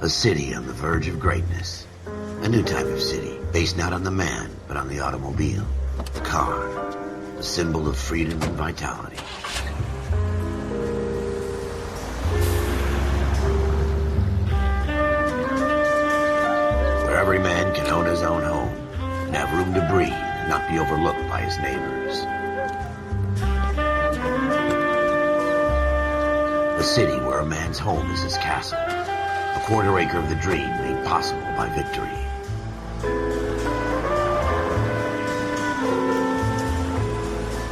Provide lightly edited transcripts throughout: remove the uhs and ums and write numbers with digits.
A city on the verge of greatness. A new type of city, based not on the man, but on the automobile. The car. The symbol of freedom and vitality. Where every man can own his own home, and have room to breathe, and not be overlooked by his neighbors. A city where a man's home is his castle. A quarter acre of the dream made possible by victory.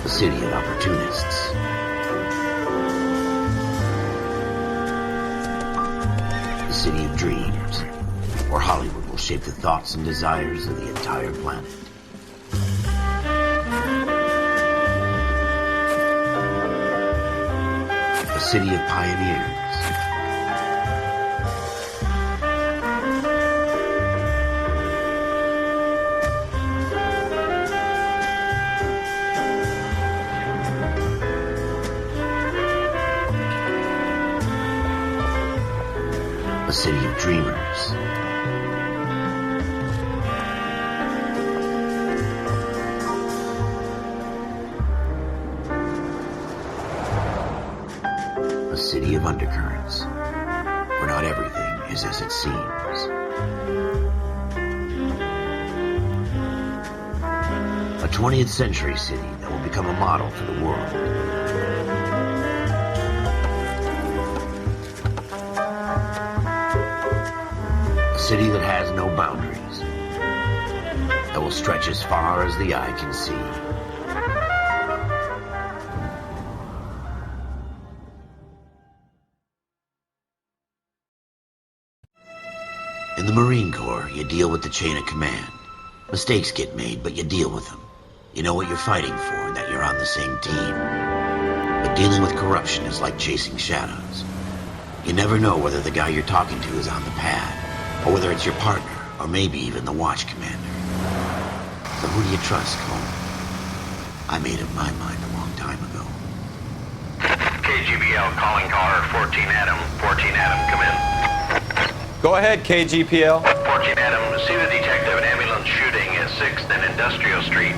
A city of opportunists. A city of dreams, where Hollywood will shape the thoughts and desires of the entire planet. A city of pioneers. A city of dreamers. A city of undercurrents, where not everything is as it seems. A 20th century city that will become a model for the world. A city that has no boundaries, that will stretch as far as the eye can see. In the Marine Corps, you deal with the chain of command. Mistakes get made, but you deal with them. You know what you're fighting for and that you're on the same team. But dealing with corruption is like chasing shadows. You never know whether the guy you're talking to is on the pad, or whether it's your partner, or maybe even the watch commander. So who do you trust, Cole? I made up my mind a long time ago. KGBL calling caller 14 Adam. 14 Adam, come in. Go ahead, KGPL. 14 Adam, see the detective, an ambulance shooting at 6th and Industrial Street.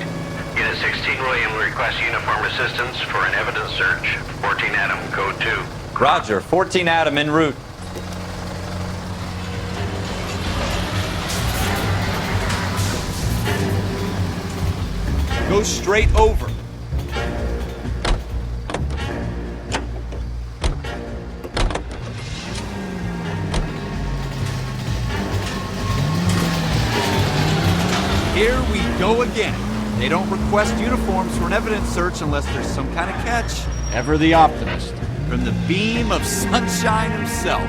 Unit 16 William requests uniform assistance for an evidence search. 14 Adam, code 2. Roger, 14 Adam en route. Go straight over. Here we go again. They don't request uniforms for an evidence search unless there's some kind of catch. Ever the optimist. From the beam of sunshine himself.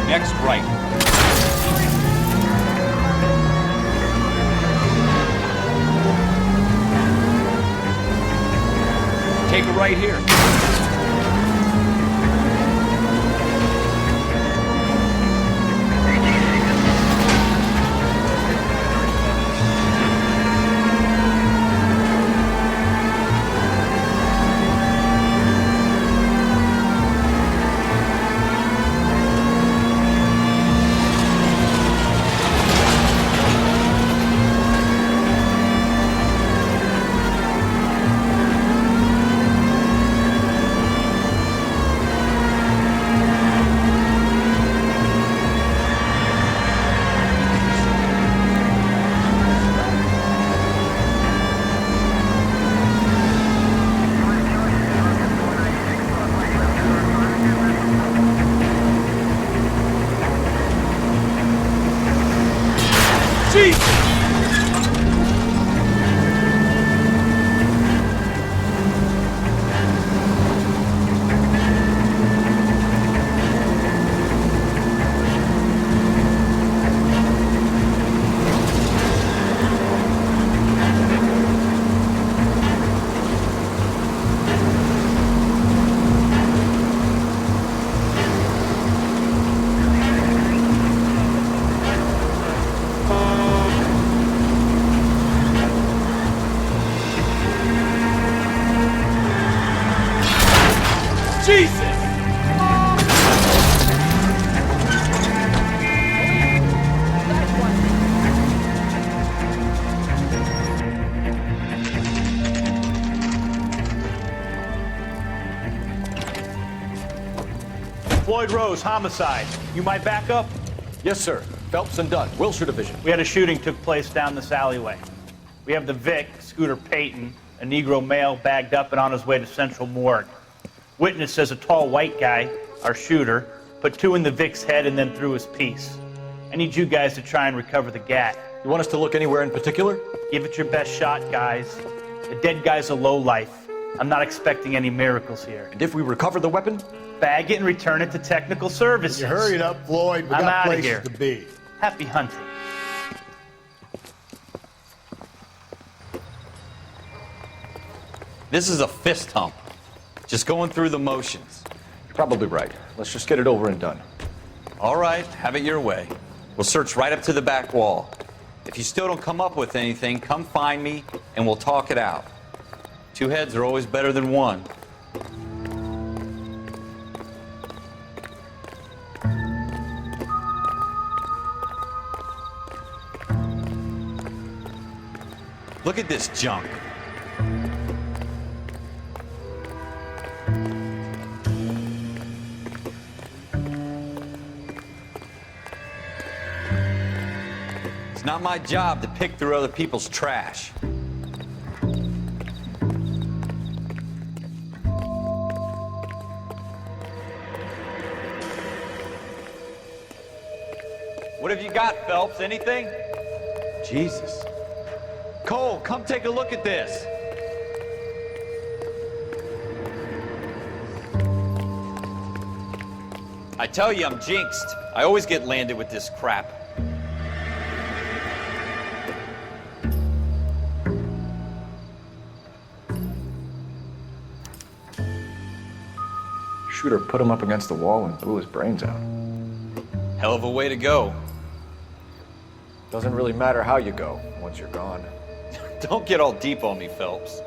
Next right. Take a right here. Floyd Rose, homicide. You might back up? Yes, sir. Phelps and Dunn, Wilshire Division. We had a shooting took place down this alleyway. We have the Vic, Scooter Payton, a Negro male bagged up and on his way to Central Morgue. Witness says a tall white guy, our shooter, put 2 in the Vic's head and then threw his piece. I need you guys to try and recover the gat. You want us to look anywhere in particular? Give it your best shot, guys. The dead guy's a lowlife. I'm not expecting any miracles here. And if we recover the weapon? Bag it and return it to technical services. You hurry it up, Floyd. We I'm got outta places here. to be. Happy hunting. This is a fist hump. Just going through the motions. You're probably right. Let's just get it over and done. All right, have it your way. We'll search right up to the back wall. If you still don't come up with anything, come find me and we'll talk it out. 2 heads are always better than 1. Look at this junk. It's not my job to pick through other people's trash. What have you got, Phelps? Anything? Jesus. Cole, come take a look at this. I tell you, I'm jinxed. I always get landed with this crap. Shooter put him up against the wall and blew his brains out. Hell of a way to go. Doesn't really matter how you go once you're gone. Don't get all deep on me, Phelps.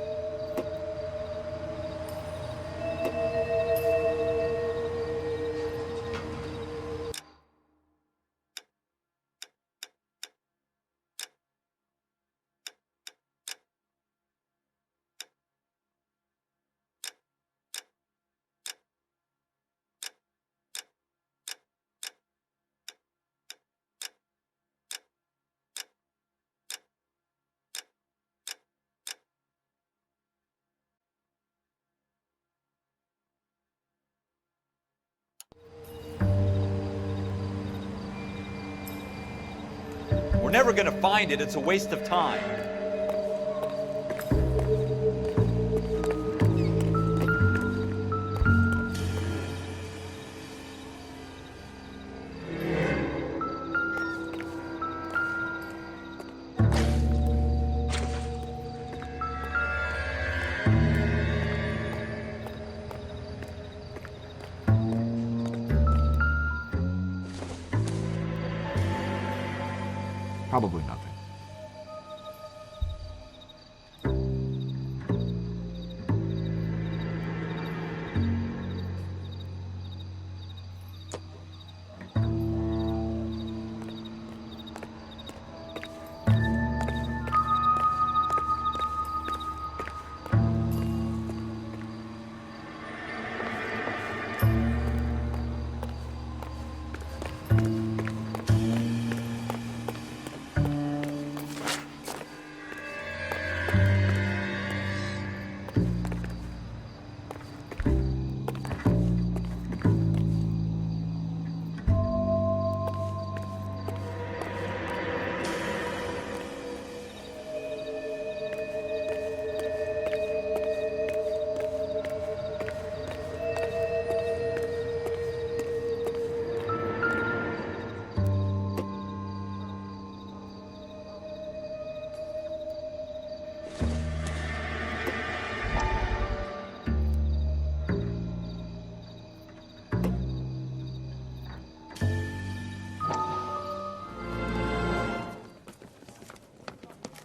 We're never gonna find it. It's a waste of time. Probably nothing.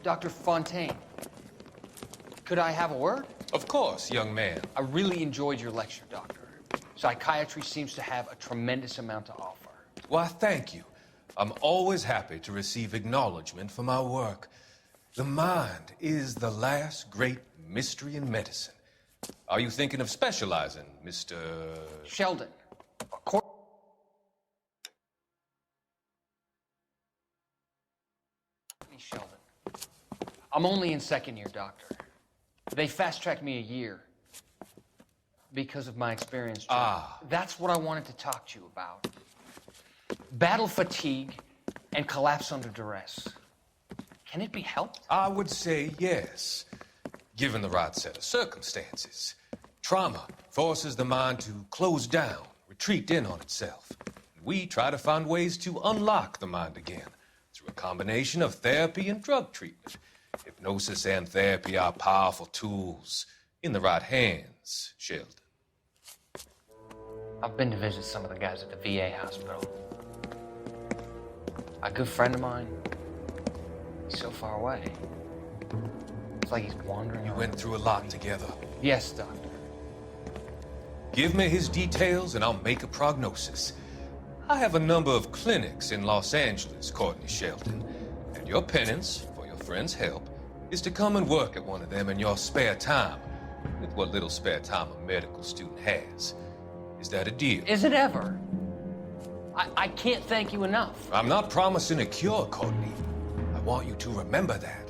Dr. Fontaine, could I have a word? Of course, young man. I really enjoyed your lecture, Doctor. Psychiatry seems to have a tremendous amount to offer. Why, thank you. I'm always happy to receive acknowledgement for my work. The mind is the last great mystery in medicine. Are you thinking of specializing, Mr. Sheldon, of course. I'm only in second year, Doctor. They fast-tracked me a year because of my experience. That's what I wanted to talk to you about. Battle fatigue and collapse under duress. Can it be helped? I would say yes, given the right set of circumstances. Trauma forces the mind to close down, retreat in on itself. We try to find ways to unlock the mind again through a combination of therapy and drug treatment. Hypnosis and therapy are powerful tools in the right hands, Sheldon. I've been to visit some of the guys at the VA hospital. A good friend of mine, he's so far away. It's like he's wandering. You went through a lot together. Yes, Doctor. Give me his details and I'll make a prognosis. I have a number of clinics in Los Angeles, Courtney Sheldon, and your penance, for your friend's help, is to come and work at one of them in your spare time, with what little spare time a medical student has. Is that a deal? Is it ever? I can't thank you enough. I'm not promising a cure, Courtney. I want you to remember that.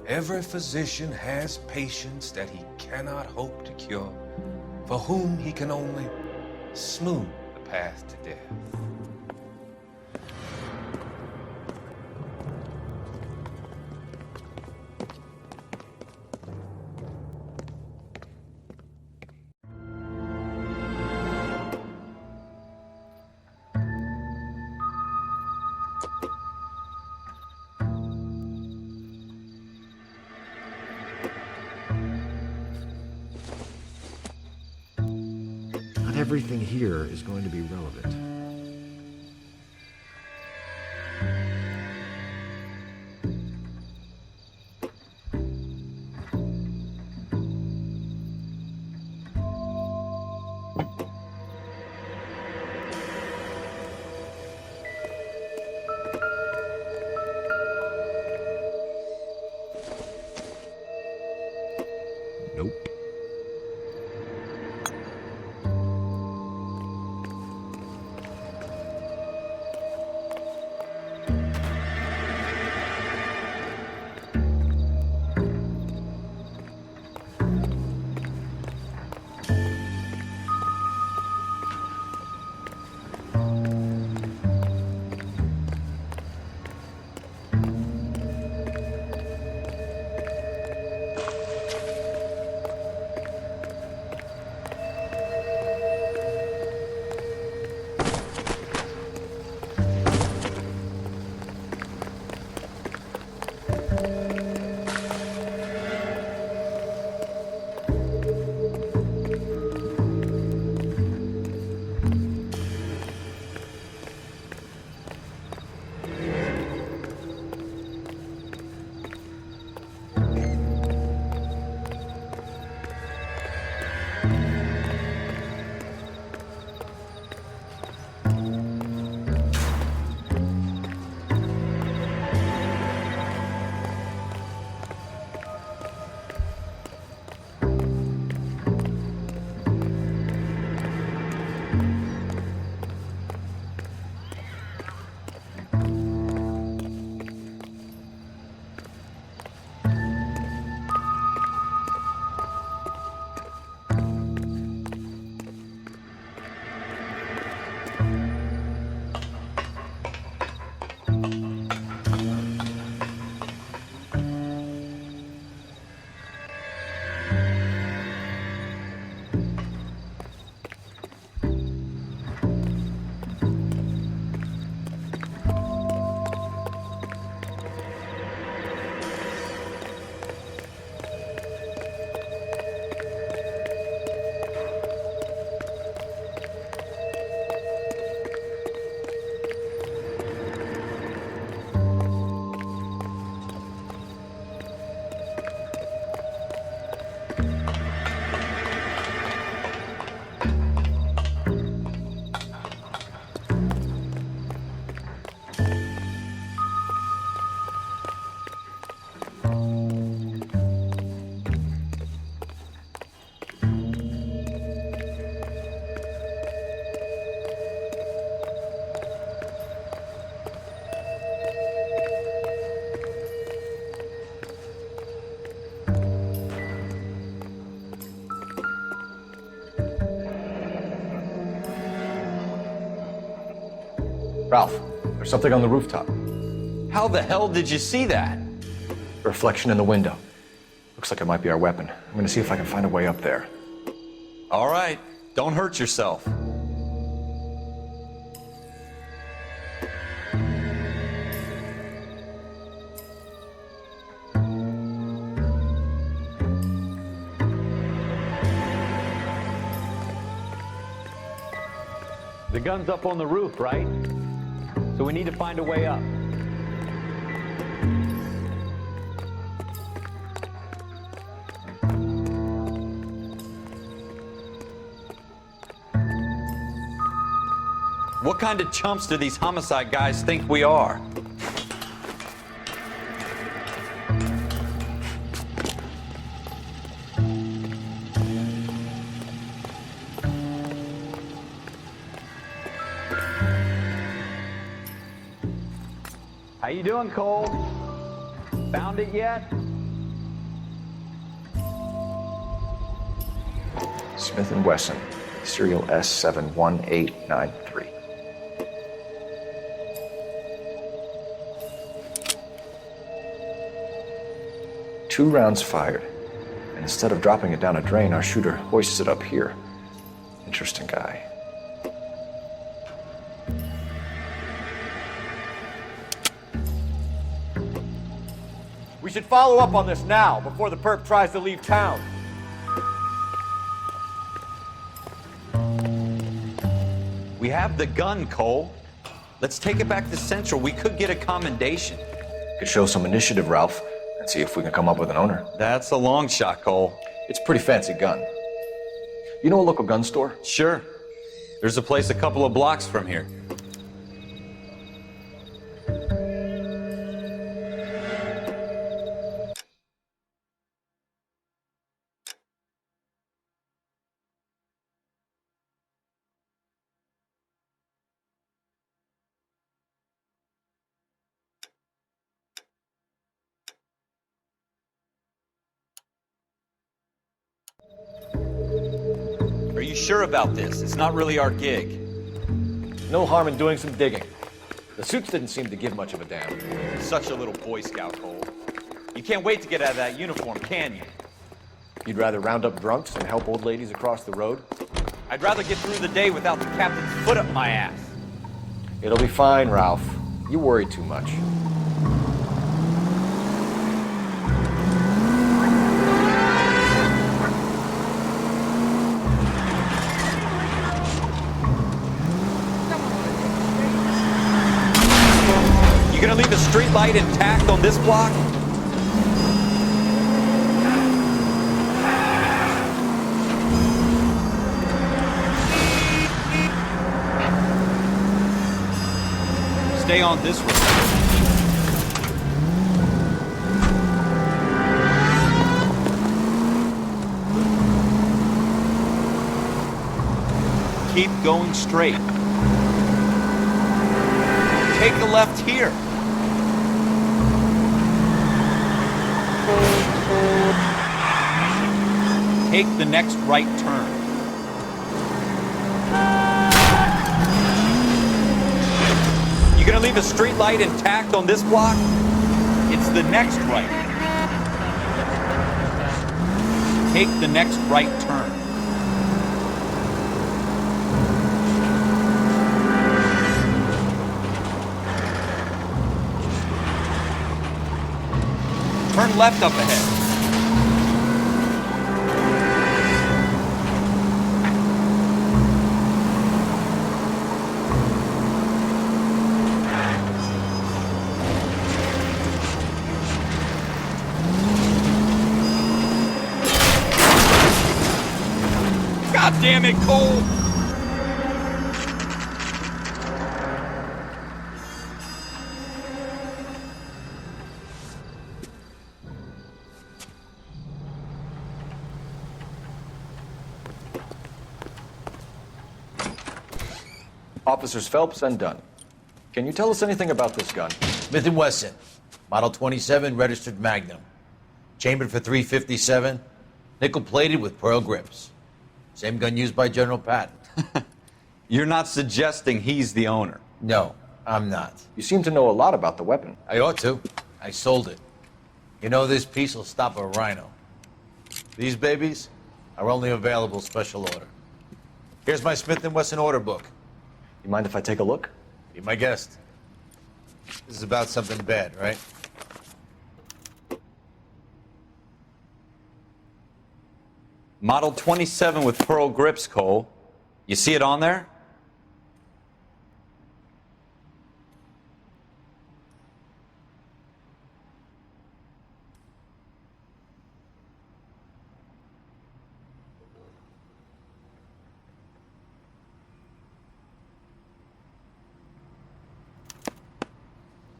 Every physician has patients that he cannot hope to cure, for whom he can only smooth the path to death. Not everything here is going to be relevant. Nope. Ralph, there's something on the rooftop. How the hell did you see that? A reflection in the window. Looks like it might be our weapon. I'm gonna see if I can find a way up there. All right, don't hurt yourself. The gun's up on the roof, right? So we need to find a way up. What kind of chumps do these homicide guys think we are? How you doing, Cole? Found it yet? Smith & Wesson, serial S71893. 2 rounds fired. And instead of dropping it down a drain, our shooter hoists it up here. Interesting guy. We should follow up on this now, before the perp tries to leave town. We have the gun, Cole. Let's take it back to Central. We could get a commendation. Could show some initiative, Ralph, and see if we can come up with an owner. That's a long shot, Cole. It's a pretty fancy gun. You know a local gun store? Sure. There's a place a couple of blocks from here. Are you sure about this? It's not really our gig. No harm in doing some digging. The suits didn't seem to give much of a damn. Such a little Boy Scout, Cole. You can't wait to get out of that uniform, can you? You'd rather round up drunks than help old ladies across the road? I'd rather get through the day without the captain's foot up my ass. It'll be fine, Ralph. You worry too much. You gonna leave the street light intact on this block? Stay on this road. Keep going straight. Take a left here. Take the next right turn. You gonna leave a street light intact on this block? It's the next right. Take the next right turn. Turn left up ahead. God damn it, Cole! Officers Phelps and Dunn. Can you tell us anything about this gun? Smith & Wesson, Model 27, registered Magnum. Chambered for .357, nickel-plated with pearl grips. Same gun used by General Patton. You're not suggesting he's the owner? No, I'm not. You seem to know a lot about the weapon. I ought to. I sold it. You know, this piece will stop a rhino. These babies are only available special order. Here's my Smith & Wesson order book. You mind if I take a look? Be my guest. This is about something bad, right? Model 27 with pearl grips, Cole. You see it on there?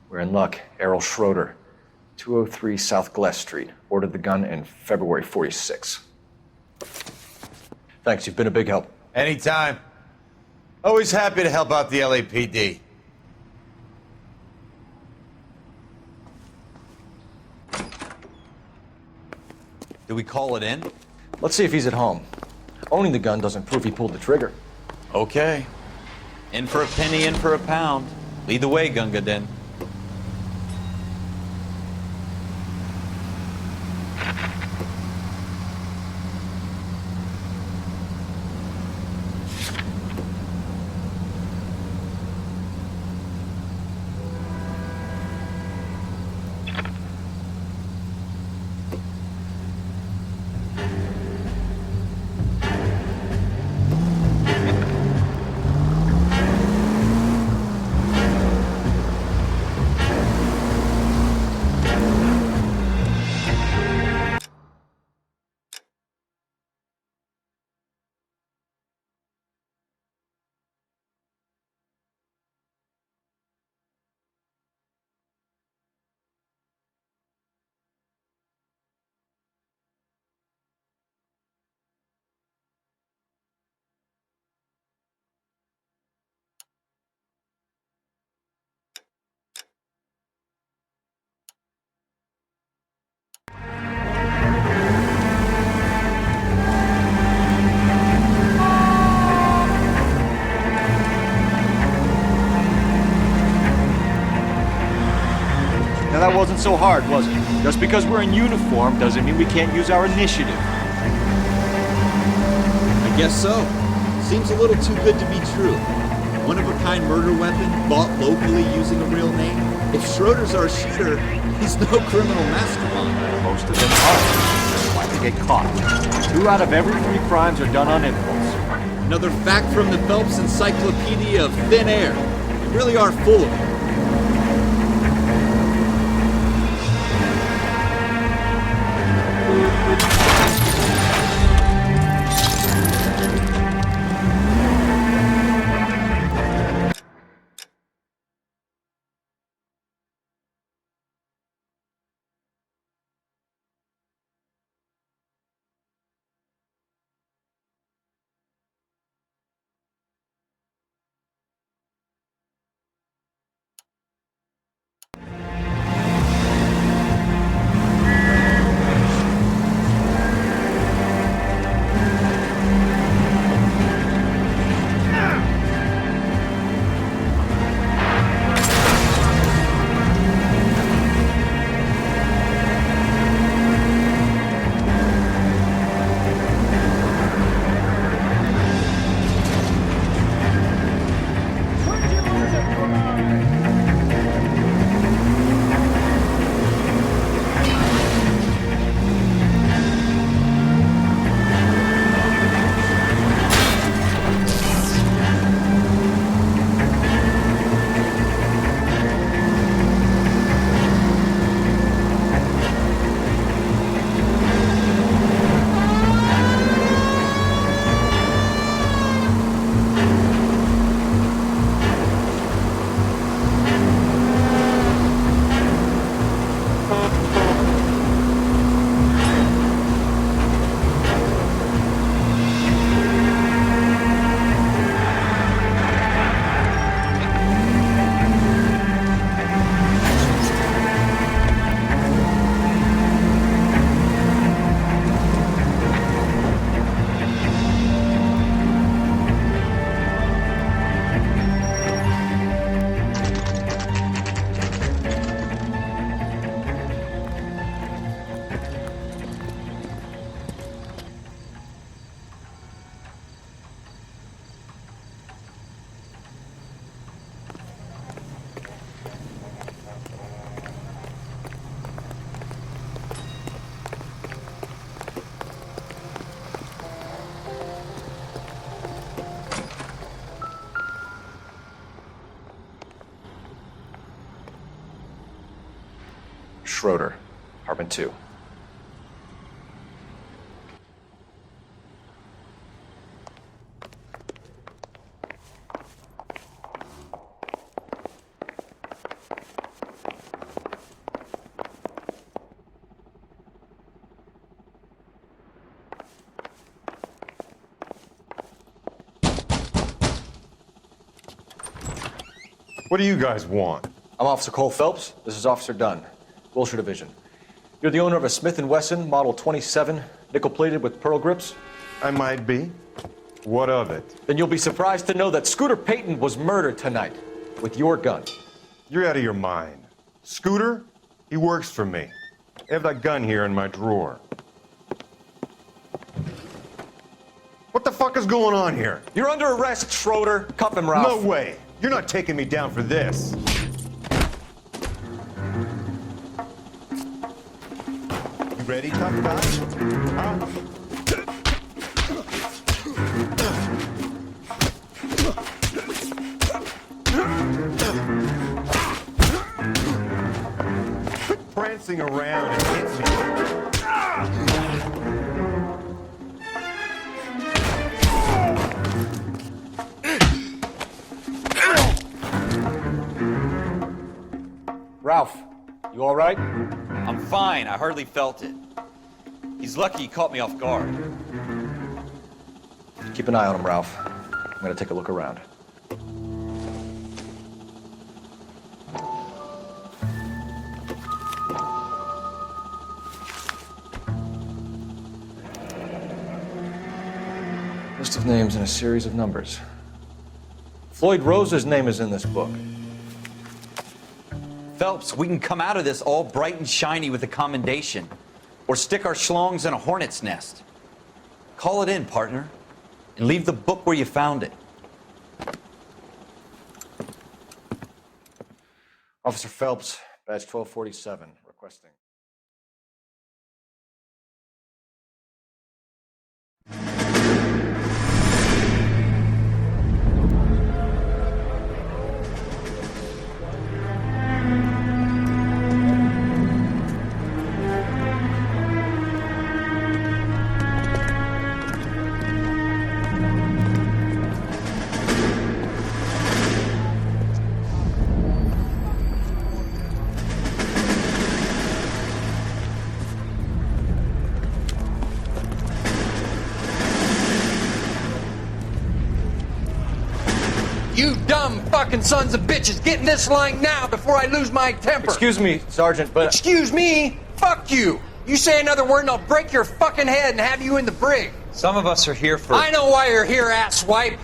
We're in luck. Errol Schroeder, 203 South Gless Street. Ordered the gun in February 46. Thanks, you've been a big help. Anytime. Always happy to help out the LAPD. Do we call it in? Let's see if he's at home. Owning the gun doesn't prove he pulled the trigger. Okay. In for a penny, in for a pound. Lead the way, Gunga Din. Now that wasn't so hard, was it? Just because we're in uniform doesn't mean we can't use our initiative. I guess so. Seems a little too good to be true. One-of-a-kind murder weapon, bought locally using a real name. If Schroeder's our shooter, he's no criminal mastermind. Most of them are. That's why they get caught. 2 out of every 3 crimes are done on impulse. Another fact from the Phelps Encyclopedia of Thin Air. You really are full of it. Schroeder, apartment 2. What do you guys want? I'm Officer Cole Phelps. This is Officer Dunn, Wilshire Division. You're the owner of a Smith & Wesson Model 27, nickel-plated with pearl grips? I might be. What of it? Then you'll be surprised to know that Scooter Payton was murdered tonight with your gun. You're out of your mind. Scooter? He works for me. I have that gun here in my drawer. What the fuck is going on here? You're under arrest, Schroeder. Cuff him, Ralph. No way. You're not taking me down for this. You ready, tough guy? Huh? Quit prancing around and hit me. Ralph, you all right? I'm fine. I hardly felt it. He's lucky he caught me off guard. Keep an eye on him, Ralph. I'm gonna take a look around. List of names and a series of numbers. Floyd Rose's name is in this book. Phelps, we can come out of this all bright and shiny with a commendation, or stick our schlongs in a hornet's nest. Call it in, partner, and leave the book where you found it. Officer Phelps, badge 1247, requesting. You dumb fucking sons of bitches, get in this line now before I lose my temper. Excuse me, Sergeant, but... Excuse me? Fuck you. You say another word and I'll break your fucking head and have you in the brig. Some of us are here for... I know why you're here, asswipe.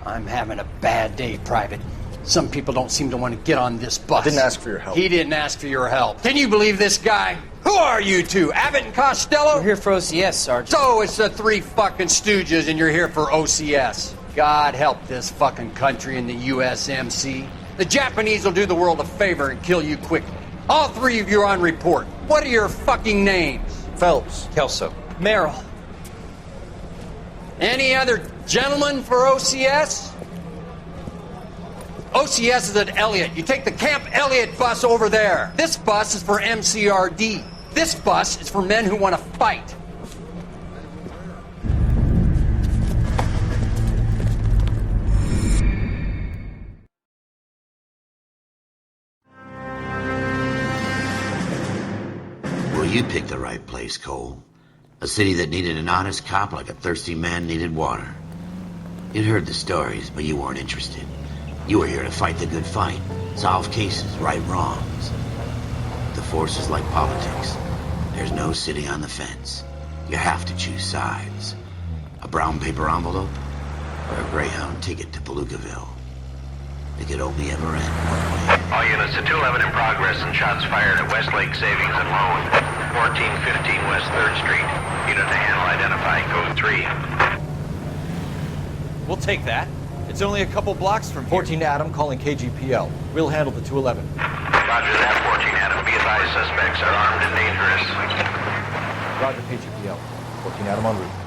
I'm having a bad day, Private. Some people don't seem to want to get on this bus. I didn't ask for your help. He didn't ask for your help. Can you believe this guy? Who are you two? Abbott and Costello? We're here for OCS, Sergeant. So it's the three fucking stooges and you're here for OCS. God help this fucking country and the USMC. The Japanese will do the world a favor and kill you quickly. All three of you are on report. What are your fucking names? Phelps. Kelso. Merrill. Any other gentlemen for OCS? OCS is at Elliott. You take the Camp Elliott bus over there. This bus is for MCRD. This bus is for men who want to fight. Well, you picked the right place, Cole. A city that needed an honest cop like a thirsty man needed water. You'd heard the stories, but you weren't interested. You were here to fight the good fight, solve cases, right wrongs. The force is like politics. There's no sitting on the fence. You have to choose sides. A brown paper envelope or a Greyhound ticket to Palookaville. It could only ever end one way. All units to 211 in progress and shots fired at Westlake Savings and Loan, 1415 West 3rd Street. Unit to handle identify, code 3. We'll take that. It's only a couple blocks from here. 14 Adam calling KGPL. We'll handle the 211. Roger that, 14 Adam. Be advised, suspects are armed and dangerous. Roger, KGPL. 14 Adam en route.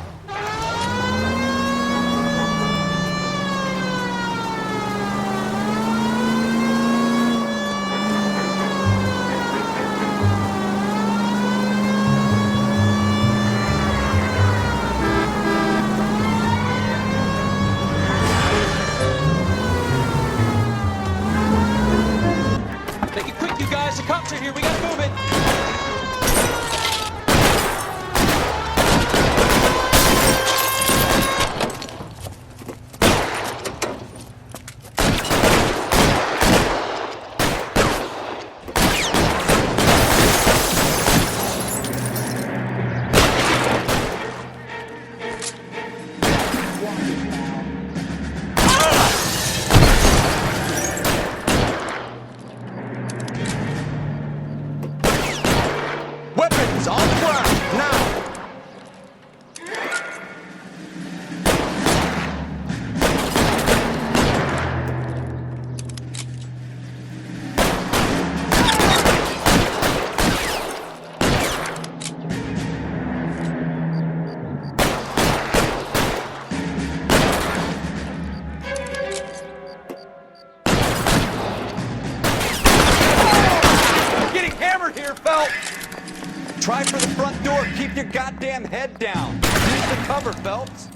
Try for the front door. Keep your goddamn head down. Use the cover, Phelps.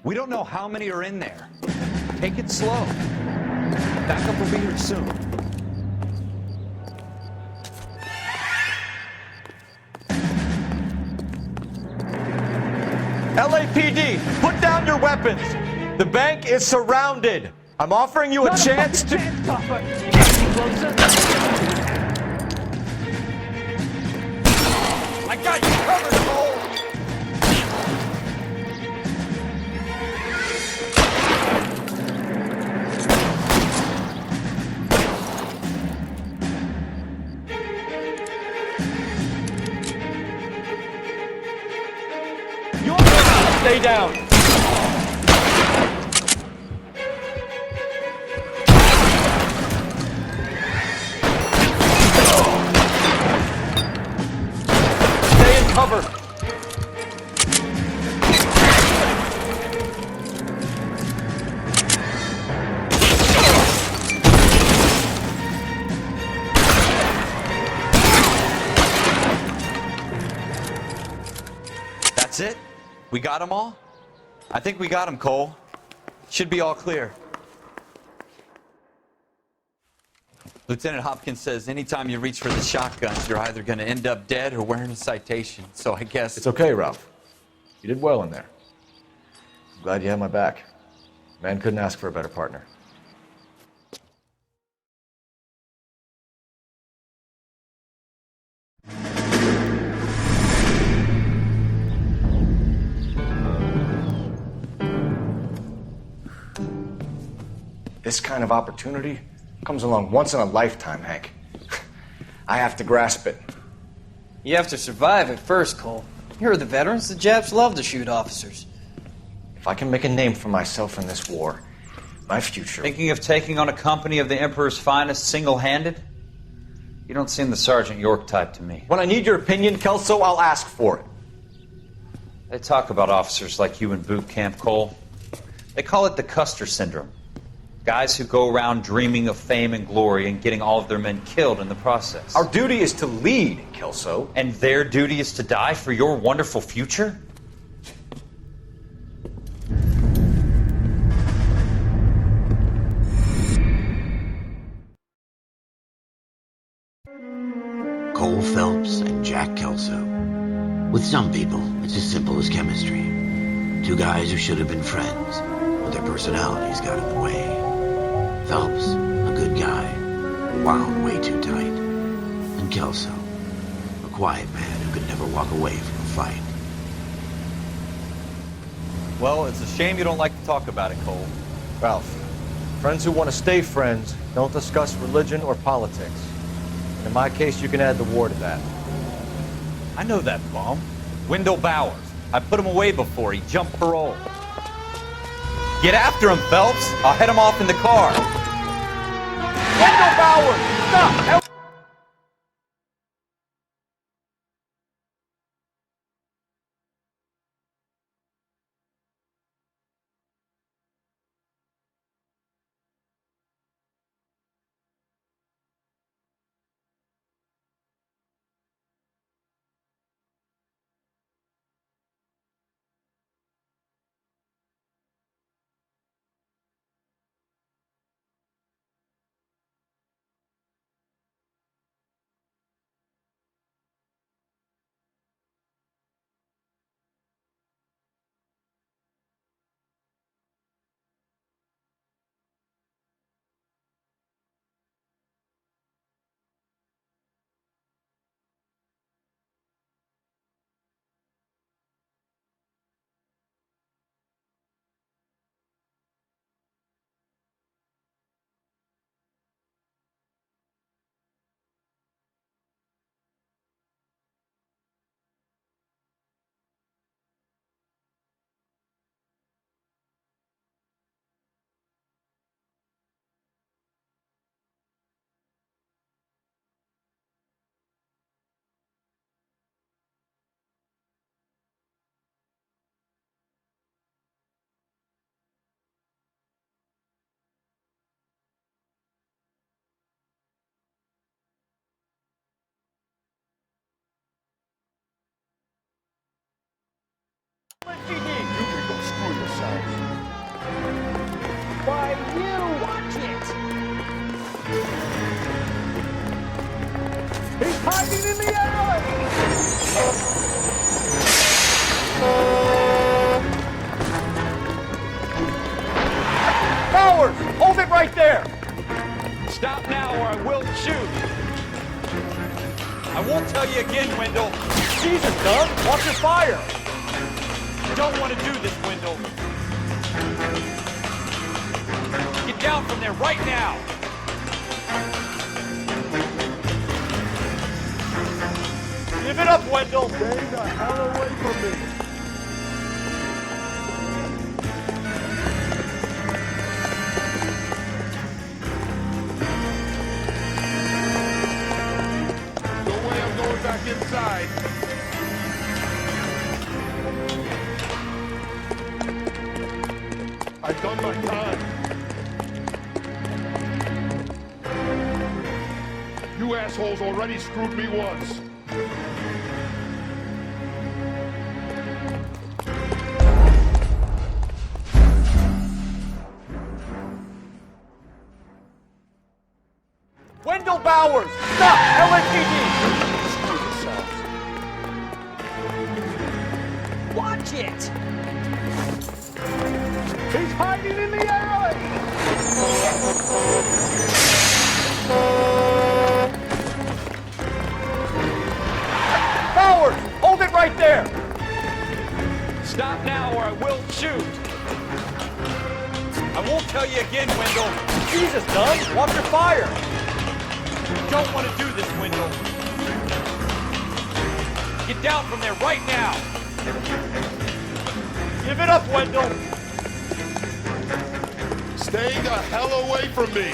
We don't know how many are in there. Take it slow. Backup will be here soon. LAPD, put down your weapons. The bank is surrounded. I'm offering you a chance to... I got you covered, Cole! Stay down. Stay in cover. That's it? We got them all? I think we got them, Cole. Should be all clear. Lieutenant Hopkins says anytime you reach for the shotguns, you're either going to end up dead or wearing a citation. So I guess... It's okay, Ralph. You did well in there. I'm glad you had my back. Man couldn't ask for a better partner. This kind of opportunity comes along once in a lifetime, Hank. I have to grasp it. You have to survive at first, Cole. Here are the veterans. The Japs love to shoot officers. If I can make a name for myself in this war, my future... Thinking of taking on a company of the Emperor's finest single-handed? You don't seem the Sergeant York type to me. When I need your opinion, Kelso, I'll ask for it. They talk about officers like you in boot camp, Cole. They call it the Custer syndrome. Guys who go around dreaming of fame and glory and getting all of their men killed in the process. Our duty is to lead, Kelso. And their duty is to die for your wonderful future? Cole Phelps and Jack Kelso. With some people, it's as simple as chemistry. Two guys who should have been friends, but their personalities got in the way. Phelps, a good guy, wound way too tight. And Kelso, a quiet man who could never walk away from a fight. Well, it's a shame you don't like to talk about it, Cole. Ralph, friends who want to stay friends don't discuss religion or politics. And in my case, you can add the war to that. I know that bum. Wendell Bowers. I put him away before he jumped parole. Get after him, Phelps. I'll head him off in the car. Wendell Bowers! Stop! by you! Watch it! He's hiding in the alley! Powers! Hold it right there! Stop now or I will shoot. I won't tell you again, Wendell. Jesus, Doug! Watch your fire! You don't want to do this, Wendell. Get down from there right now. Give it up, Wendell! Stay the hell away from me! Back inside. I've done my time. You assholes already screwed me once. Wendell Bowers! Stop! LAPD! Watch it! He's hiding in the alley! Powers! Hold it right there! Stop now or I will shoot. I won't tell you again, Wendell. Jesus, Doug! Watch your fire! You don't want to do this, Wendell. Get down from there right now. Give it up, Wendell! Stay the hell away from me.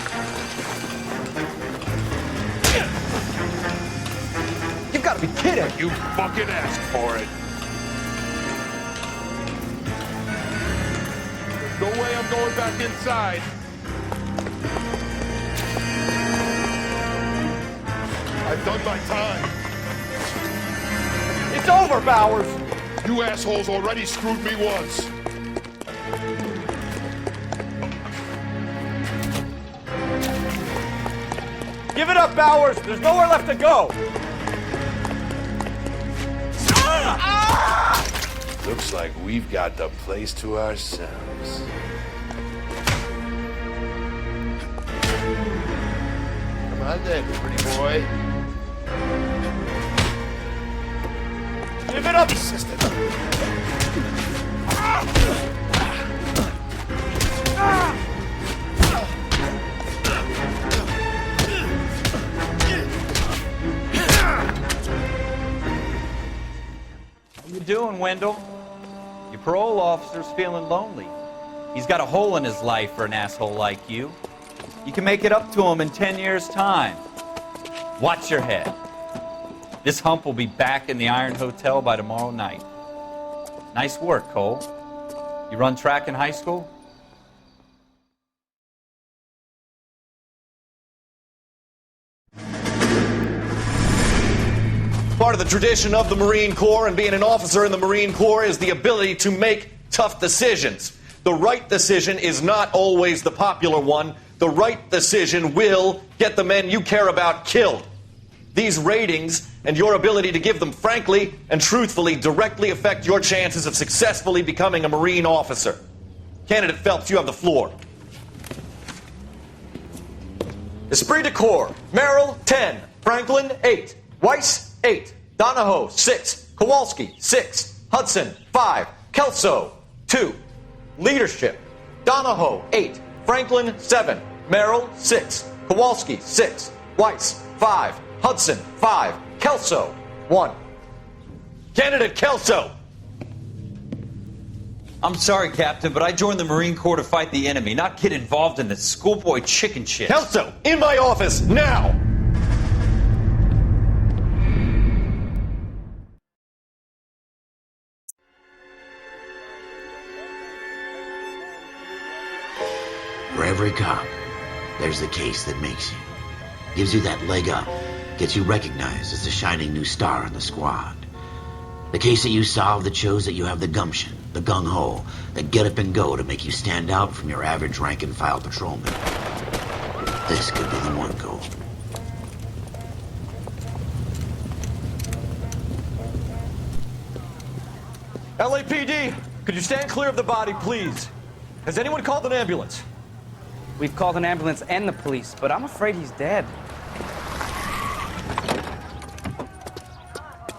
You've got to be kidding! You fucking asked for it. There's no way I'm going back inside. I've done my time. It's over, Bowers! You assholes already screwed me once. Give it up, Bowers! There's nowhere left to go! Looks like we've got the place to ourselves. Come on then, pretty boy. Give it up! Assistant. How you doing, Wendell? Your parole officer's feeling lonely. He's got a hole in his life for an asshole like you. You can make it up to him in 10 years' time. Watch your head. This hump will be back in the Iron Hotel by tomorrow night. Nice work, Cole. You run track in high school? Part of the tradition of the Marine Corps and being an officer in the Marine Corps is the ability to make tough decisions. The right decision is not always the popular one. The right decision will get the men you care about killed. These ratings and your ability to give them frankly and truthfully directly affect your chances of successfully becoming a Marine officer. Candidate Phelps, you have the floor. Esprit de Corps, Merrill, 10. Franklin, 8. Weiss, 8. Donahoe, 6. Kowalski, 6. Hudson, 5. Kelso, 2. Leadership, Donahoe, 8. Franklin, 7. Merrill, 6. Kowalski, 6. Weiss, 5. Hudson, 5. Kelso, 1. Candidate Kelso! I'm sorry, Captain, but I joined the Marine Corps to fight the enemy, not get involved in this schoolboy chicken shit. Kelso, in my office, now! For every cop, there's the case that makes you. Gives you that leg up. Gets you recognized as the shining new star in the squad. The case that you solved that shows that you have the gumption, the gung-ho, the get up and go to make you stand out from your average rank-and-file patrolman. This could be the one, Cole. LAPD, could you stand clear of the body, please? Has anyone called an ambulance? We've called an ambulance and the police, but I'm afraid he's dead.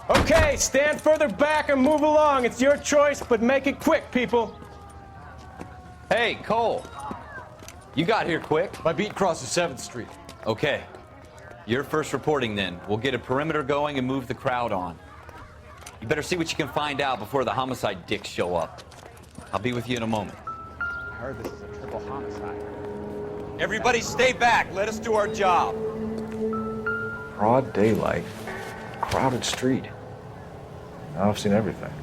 Okay, stand further back and move along. It's your choice, but make it quick, people. Hey, Cole. You got here quick. My beat crosses 7th Street. Okay. You're first reporting then. We'll get a perimeter going and move the crowd on. You better see what you can find out before the homicide dicks show up. I'll be with you in a moment. I heard this is a triple homicide. Everybody stay back. Let us do our job. Broad daylight, crowded street. Now I've seen everything.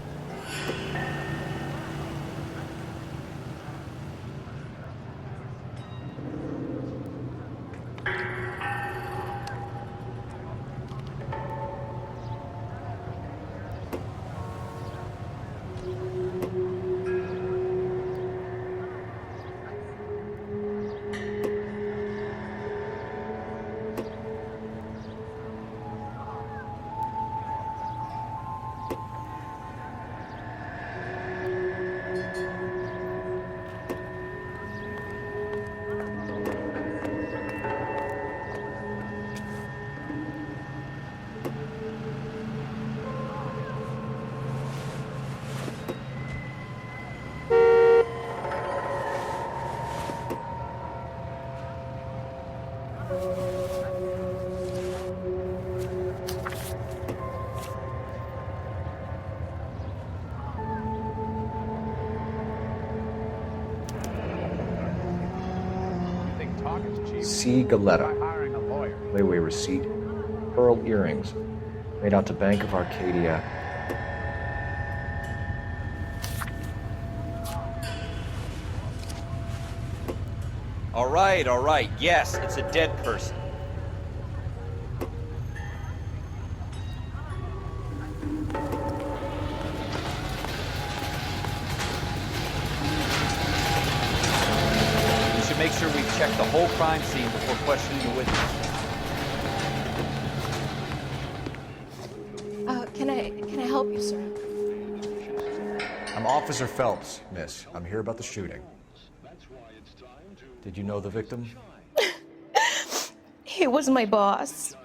C. Galetta. Layaway receipt. Pearl earrings. Made out to Bank of Arcadia. All right. Yes, it's a dead person. We should make sure we check the whole crime scene before questioning the witness. Can I help you, sir? I'm Officer Phelps, miss. I'm here about the shooting. Did you know the victim? He was my boss,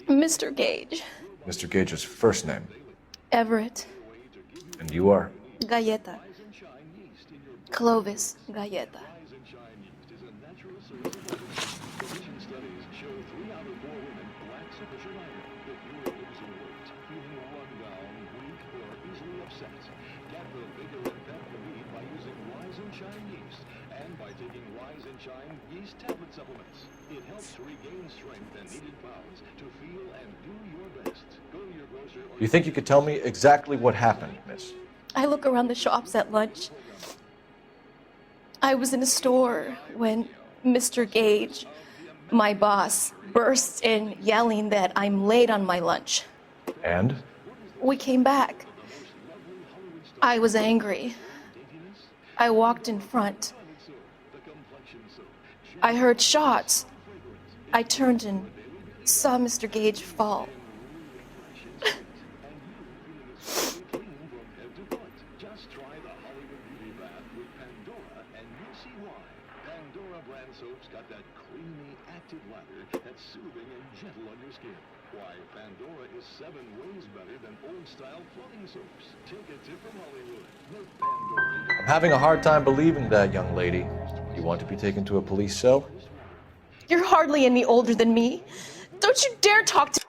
Mr. Gage. Mr. Gage's first name. Everett. And you are? Galleta. Clovis Galleta. You think you could tell me exactly what happened, miss? I look around the shops at lunch. I was in a store when Mr. Gage, my boss, bursts in yelling that I'm late on my lunch. And? We came back. I was angry. I walked in front. I heard shots. I turned and saw Mr. Gage fall. I'm having a hard time believing that, young lady. You want to be taken to a police cell? You're hardly any older than me. Don't you dare talk to